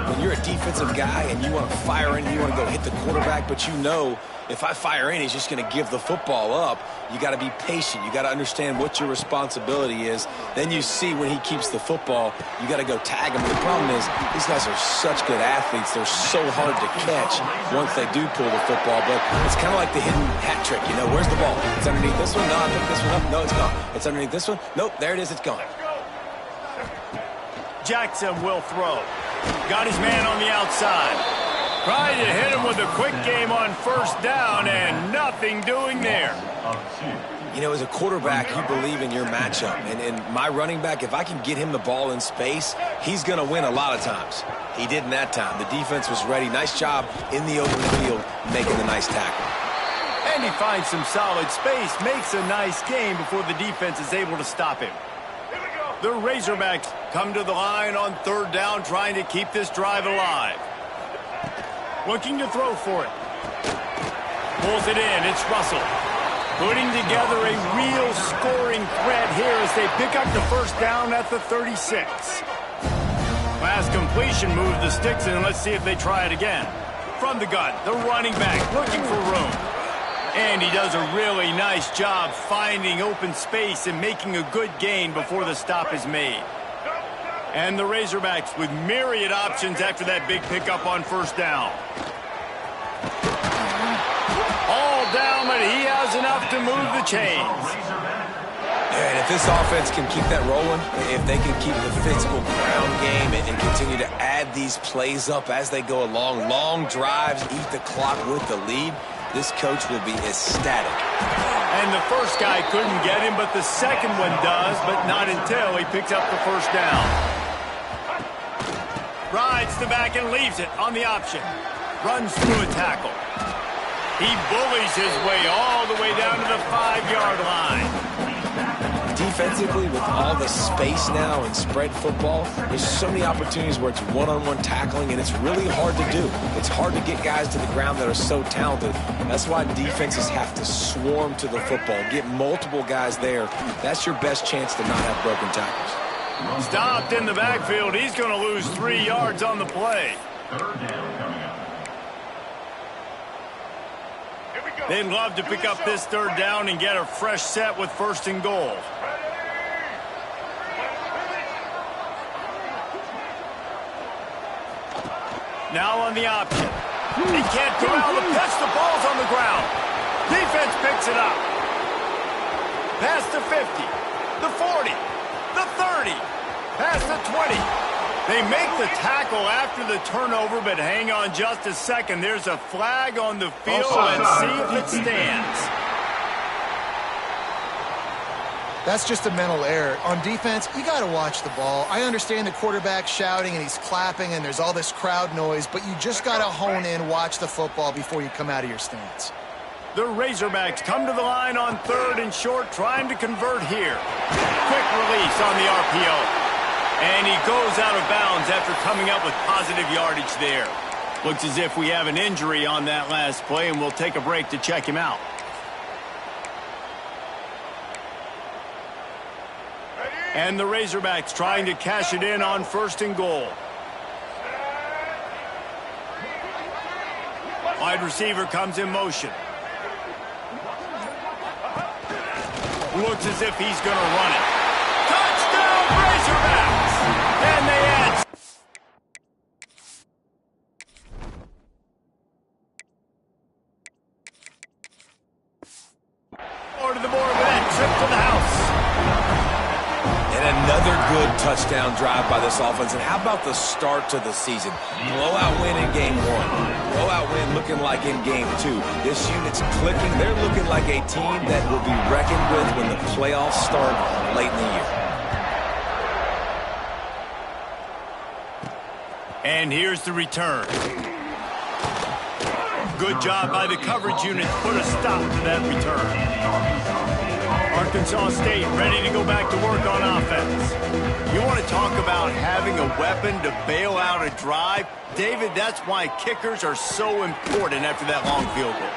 When you're a defensive guy and you want to fire in, you want to go hit the quarterback, but you know if I fire in, he's just going to give the football up. You got to be patient. You got to understand what your responsibility is. Then you see when he keeps the football, you got to go tag him. The problem is these guys are such good athletes. They're so hard to catch once they do pull the football. But it's kind of like the hidden hat trick. You know, where's the ball? It's underneath this one. No, I picked this one up. No, it's gone. It's underneath this one. Nope, there it is. It's gone. Jackson will throw. Got his man on the outside. Trying to hit him with a quick game on first down, and nothing doing there. You know, as a quarterback, you believe in your matchup. And my running back, if I can get him the ball in space, he's going to win a lot of times. He didn't that time. The defense was ready. Nice job in the open field making the nice tackle. And he finds some solid space, makes a nice game before the defense is able to stop him. The Razorbacks come to the line on third down, trying to keep this drive alive. Looking to throw for it. Pulls it in. It's Russell. Putting together a real scoring threat here as they pick up the first down at the 36. Last completion moved the sticks in. Let's see if they try it again. From the gun, the running back looking for room. And he does a really nice job finding open space and making a good gain before the stop is made. And the Razorbacks with myriad options after that big pickup on first down. All down, but he has enough to move the chains. And if this offense can keep that rolling, if they can keep the physical ground game and continue to add these plays up as they go along, long drives, eat the clock with the lead, this coach will be ecstatic. And the first guy couldn't get him, but the second one does, but not until he picks up the first down. Rides the back and leaves it on the option. Runs through a tackle. He bullies his way all the way down to the 5-yard line. Defensively, with all the space now and spread football, there's so many opportunities where it's one-on-one tackling, and it's really hard to do. It's hard to get guys to the ground that are so talented. That's why defenses have to swarm to the football, get multiple guys there. That's your best chance to not have broken tackles. Stopped in the backfield. He's going to lose 3 yards on the play. They'd love to pick up this third down and get a fresh set with first and goal. Now on the option. He can't corral the pitch. The ball's on the ground. Defense picks it up. Past the 50, the 40, the 30, past the 20. They make the tackle after the turnover, but hang on just a second. There's a flag on the field. Let's see if it stands. That's just a mental error. On defense, you got to watch the ball. I understand the quarterback shouting and he's clapping and there's all this crowd noise, but you just got to hone in, watch the football before you come out of your stance. The Razorbacks come to the line on 3rd and short, trying to convert here. Quick release on the RPO. And he goes out of bounds after coming up with positive yardage there. Looks as if we have an injury on that last play, and we'll take a break to check him out. And the Razorbacks trying to cash it in on 1st and goal. Wide receiver comes in motion. Looks as if he's going to run it. Touchdown, Razorbacks! And they add. Or to the board with that trip to the house. And another good touchdown drive by this offense. And how about the start to the season? Blowout win in game 1. Blowout win looking like in game 2. This unit's clicking. They're looking like a team that will be reckoned with when the playoffs start late in the year. And here's the return. Good job by the coverage unit to put a stop to that return. Arkansas State ready to go back to work on offense. You want to talk about having a weapon to bail out a drive? David, that's why kickers are so important after that long field goal.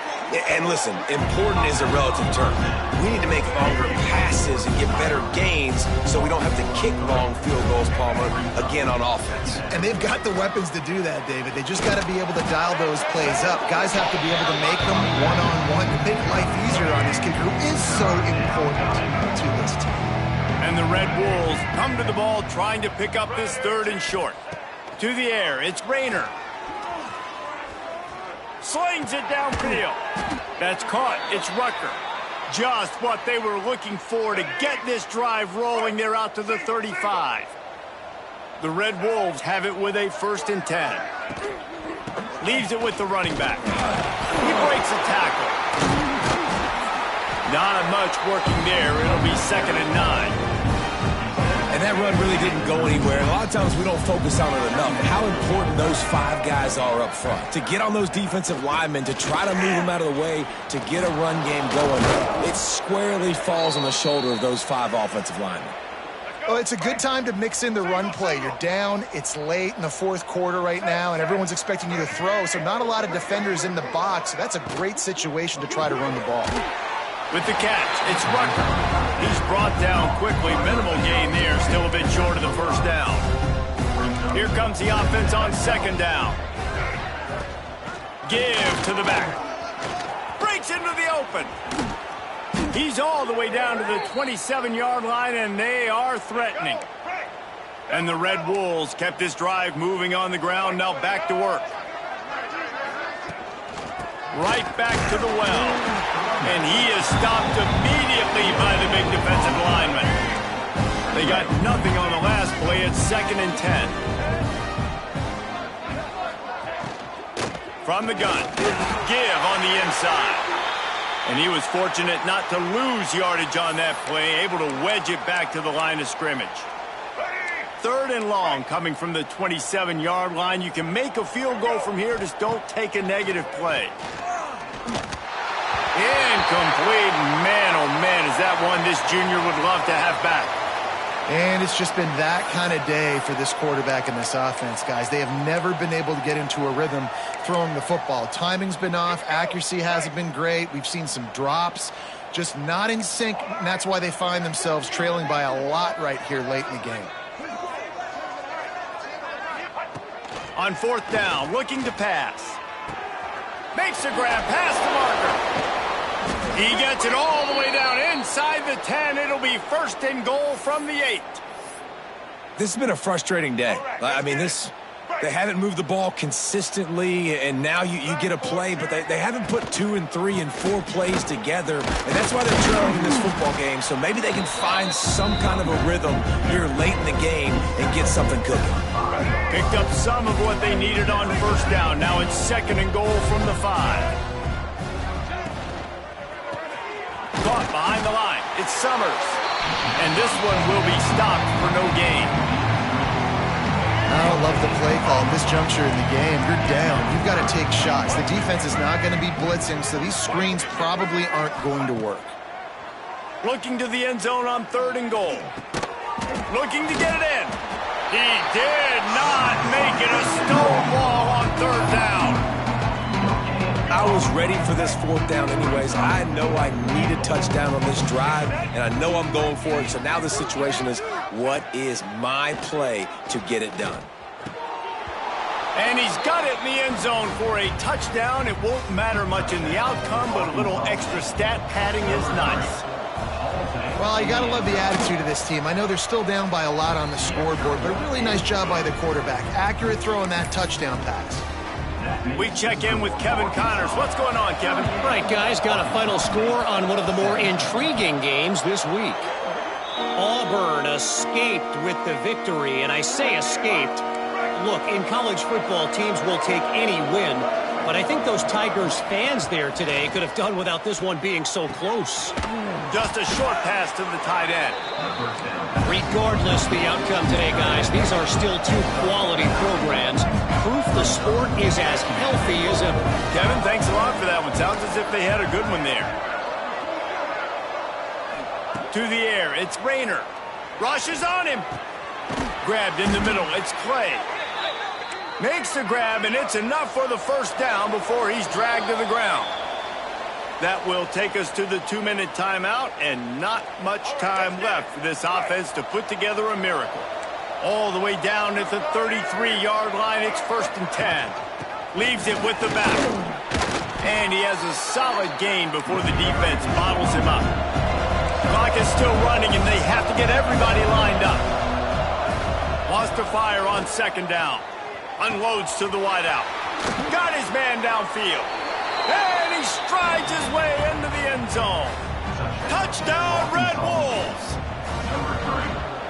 And listen, important is a relative term. We need to make longer passes and get better gains so we don't have to kick long field goals, Palmer, again on offense. And they've got the weapons to do that, David. They just got to be able to dial those plays up. Guys have to be able to make them one-on-one to make life easier on this kicker, who is so important to this team. And the Red Wolves come to the ball trying to pick up this 3rd and short. To the air, it's Rayner. Slings it downfield. That's caught. It's Rucker. Just what they were looking for to get this drive rolling. They're out to the 35. The Red Wolves have it with a 1st and 10. Leaves it with the running back. He breaks a tackle. Not much working there. It'll be 2nd and 9. And that run really didn't go anywhere. A lot of times we don't focus on it enough. How important those 5 guys are up front. To get on those defensive linemen, to try to move them out of the way, to get a run game going. It squarely falls on the shoulder of those 5 offensive linemen. Well, it's a good time to mix in the run play. You're down, it's late in the 4th quarter right now, and everyone's expecting you to throw, so not a lot of defenders in the box. So that's a great situation to try to run the ball. With the catch, it's Rucker. He's brought down quickly. Minimal gain there, still a bit short of the 1st down. Here comes the offense on 2nd down. Give to the back. Breaks into the open. He's all the way down to the 27-yard line, and they are threatening. And the Red Wolves kept this drive moving on the ground. Now back to work. Right back to the well. And he is stopped immediately by the big defensive lineman. They got nothing on the last play. It's 2nd and 10. From the gun. Give on the inside. And he was fortunate not to lose yardage on that play, able to wedge it back to the line of scrimmage. 3rd and long coming from the 27-yard line. You can make a field goal from here, just don't take a negative play. Incomplete. Man, oh man, is that one this junior would love to have back. And it's just been that kind of day for this quarterback and this offense, guys. They have never been able to get into a rhythm throwing the football. Timing's been off. Accuracy hasn't been great. We've seen some drops. Just not in sync, and that's why they find themselves trailing by a lot right here late in the game. On 4th down, looking to pass. Makes a grab past the marker. He gets it all the way down inside the 10. It'll be 1st and goal from the 8. This has been a frustrating day. I mean, this They haven't moved the ball consistently, and now you get a play, but they haven't put 2 and 3 and 4 plays together, and that's why they're trailing in this football game. So maybe they can find some kind of a rhythm here late in the game and get something cooking. Picked up some of what they needed on first down. Now it's 2nd and goal from the 5. Caught behind the line. It's Summers. And this one will be stopped for no gain. I don't love the play call at this juncture in the game. You're down. You've got to take shots. The defense is not going to be blitzing, so these screens probably aren't going to work. Looking to the end zone on 3rd and goal. Looking to get it in. He did not make it. A stonewall on 3rd down. I was ready for this 4th down anyways. I know I need a touchdown on this drive, and I know I'm going for it. So now the situation is, what is my play to get it done? And he's got it in the end zone for a touchdown. It won't matter much in the outcome, but a little extra stat padding is nice. Well, you got to love the attitude of this team. I know they're still down by a lot on the scoreboard, but a really nice job by the quarterback. Accurate throw in that touchdown pass. We check in with Kevin Connors. What's going on, Kevin? All right, guys, got a final score on one of the more intriguing games this week. Auburn escaped with the victory, and I say escaped. Look, in college football, teams will take any win, but I think those Tigers fans there today could have done without this one being so close. Just a short pass to the tight end. Regardless the outcome today, guys, these are still 2 quality programs. Proof the sport is as healthy as ever. Kevin, thanks a lot for that one. Sounds as if they had a good one there. To the air, it's Rayner. Rushes on him. Grabbed in the middle, it's Clay. Makes the grab, and it's enough for the 1st down before he's dragged to the ground. That will take us to the 2-minute timeout, and not much time left for this offense to put together a miracle. All the way down at the 33-yard line, it's 1st and 10. Leaves it with the back. And he has a solid gain before the defense bottles him up. Clock is still running, and they have to get everybody lined up. Wants to fire on 2nd down. Unloads to the wideout. Got his man downfield. And he strides his way into the end zone. Touchdown, Red Wolves.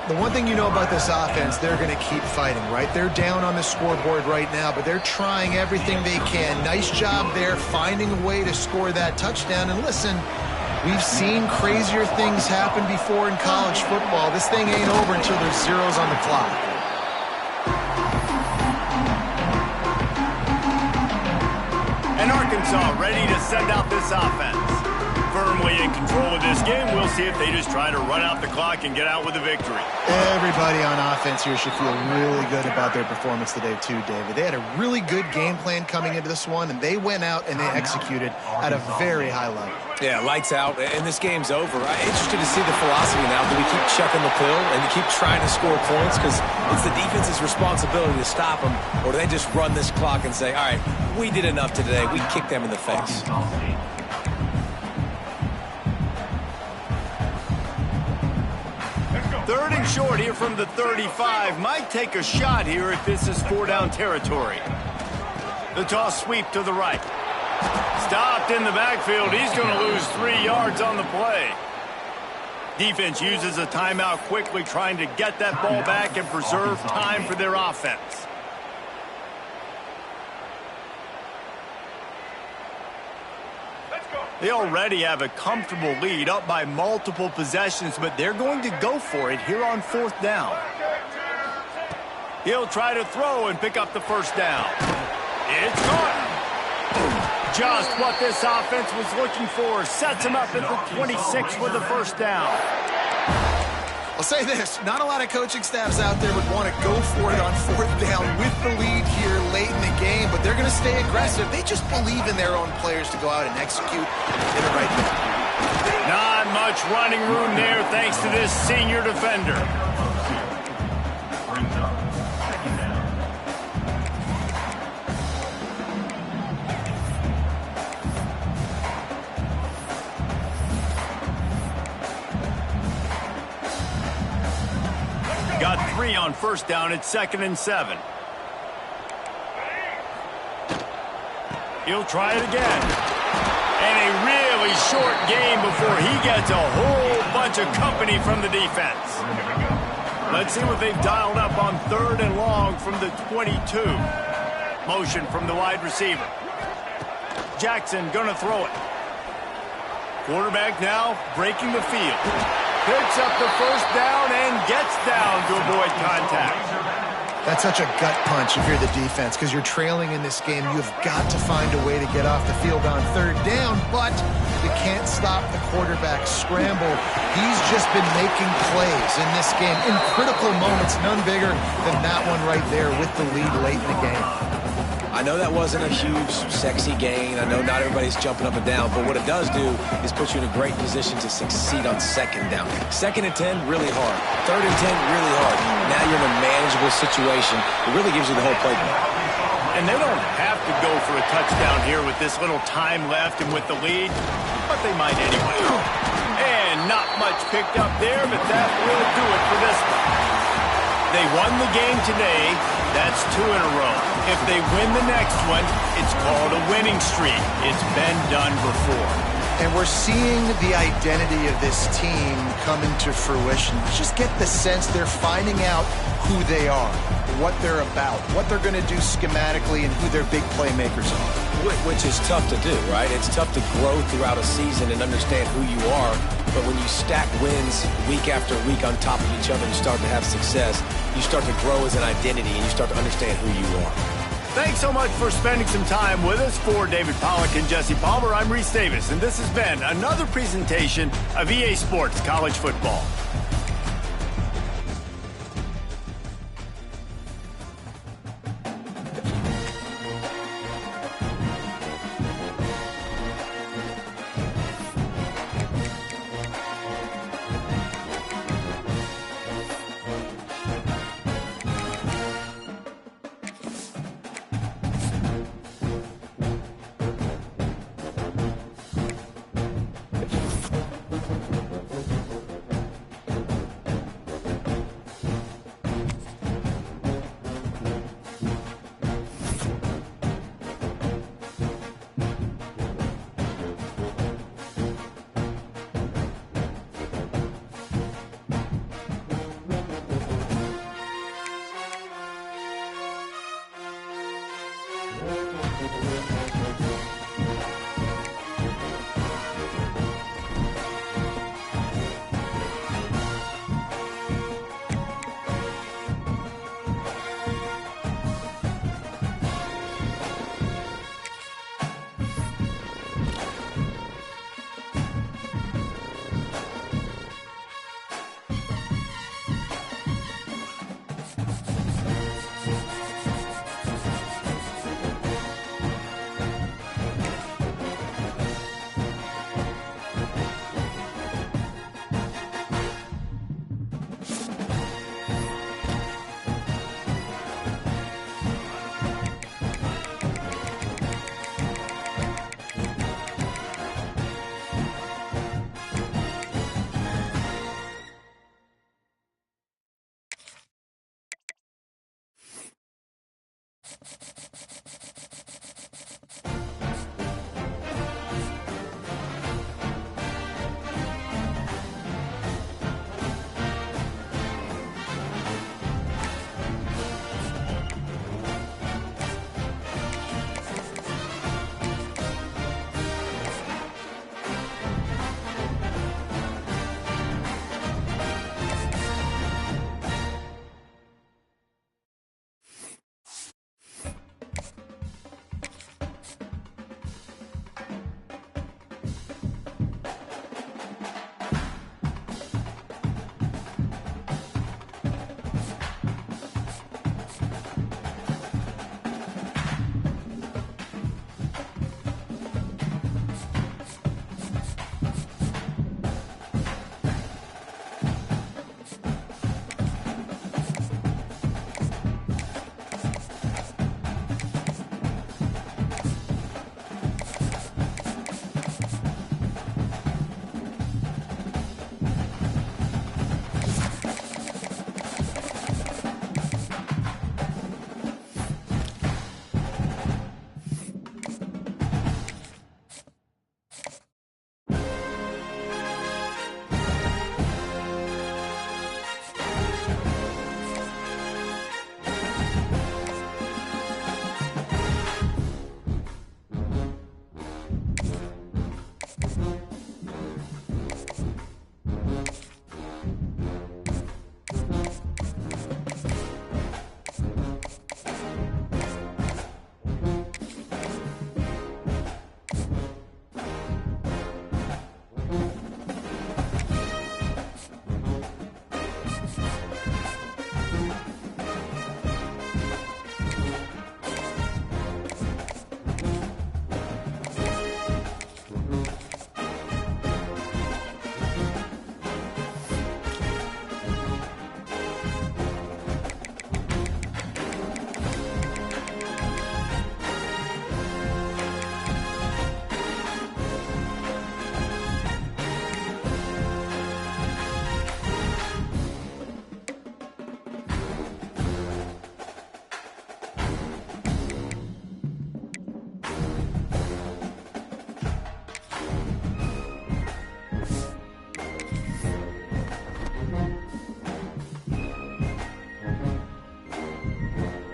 The one thing you know about this offense, they're going to keep fighting, right? They're down on the scoreboard right now, but they're trying everything they can. Nice job there, finding a way to score that touchdown. And listen, we've seen crazier things happen before in college football. This thing ain't over until there's zeros on the clock. And Arkansas ready to send out this offense. Firmly in control of this game. We'll see if they just try to run out the clock and get out with a victory. Everybody on offense here should feel really good about their performance today too, David. They had a really good game plan coming into this one, and they went out and they executed at a very high level. Yeah, lights out, and this game's over. I'm interested to see the philosophy now. Do we keep chucking the pill and keep trying to score points because it's the defense's responsibility to stop them, or do they just run this clock and say, all right, we did enough today. We kicked them in the face. 3rd and short here from the 35. Might take a shot here if this is 4-down territory. The toss sweep to the right. Stopped in the backfield. He's going to lose 3 yards on the play. Defense uses a timeout quickly, trying to get that ball back and preserve time for their offense. They already have a comfortable lead, up by multiple possessions, but they're going to go for it here on 4th down. He'll try to throw and pick up the 1st down. It's caught. Just what this offense was looking for. Sets him up at the 26 with the 1st down. I'll say this, not a lot of coaching staffs out there would want to go for it on 4th down with the lead here late in the game, but they're going to stay aggressive. They just believe in their own players to go out and execute and hit it right there. Not much running room there thanks to this senior defender. Got 3 on 1st down at 2nd and 7. He'll try it again. And a really short game before he gets a whole bunch of company from the defense. Let's see what they've dialed up on 3rd and long from the 22. Motion from the wide receiver. Jackson gonna throw it. Quarterback now breaking the field. Picks up the first down and gets down to avoid contact. That's such a gut punch if you're the defense, because you're trailing in this game. You've got to find a way to get off the field on 3rd down, but you can't stop the quarterback scramble. He's just been making plays in this game in critical moments, none bigger than that one right there with the lead late in the game. I know that wasn't a huge, sexy gain. I know not everybody's jumping up and down, but what it does do is put you in a great position to succeed on 2nd down. 2nd and 10, really hard. 3rd and 10, really hard. Now you're in a manageable situation. It really gives you the whole playbook. And they don't have to go for a touchdown here with this little time left and with the lead, but they might anyway. And not much picked up there, but that will do it for this one. They won the game today. That's 2 in a row. If they win the next one, it's called a winning streak. It's been done before. And we're seeing the identity of this team come into fruition. Just get the sense they're finding out who they are, what they're about, what they're going to do schematically, and who their big playmakers are. Which is tough to do, right? It's tough to grow throughout a season and understand who you are. But when you stack wins week after week on top of each other and start to have success, you start to grow as an identity and you start to understand who you are. Thanks so much for spending some time with us. For David Pollack and Jesse Palmer, I'm Reese Davis, and this has been another presentation of EA Sports College Football.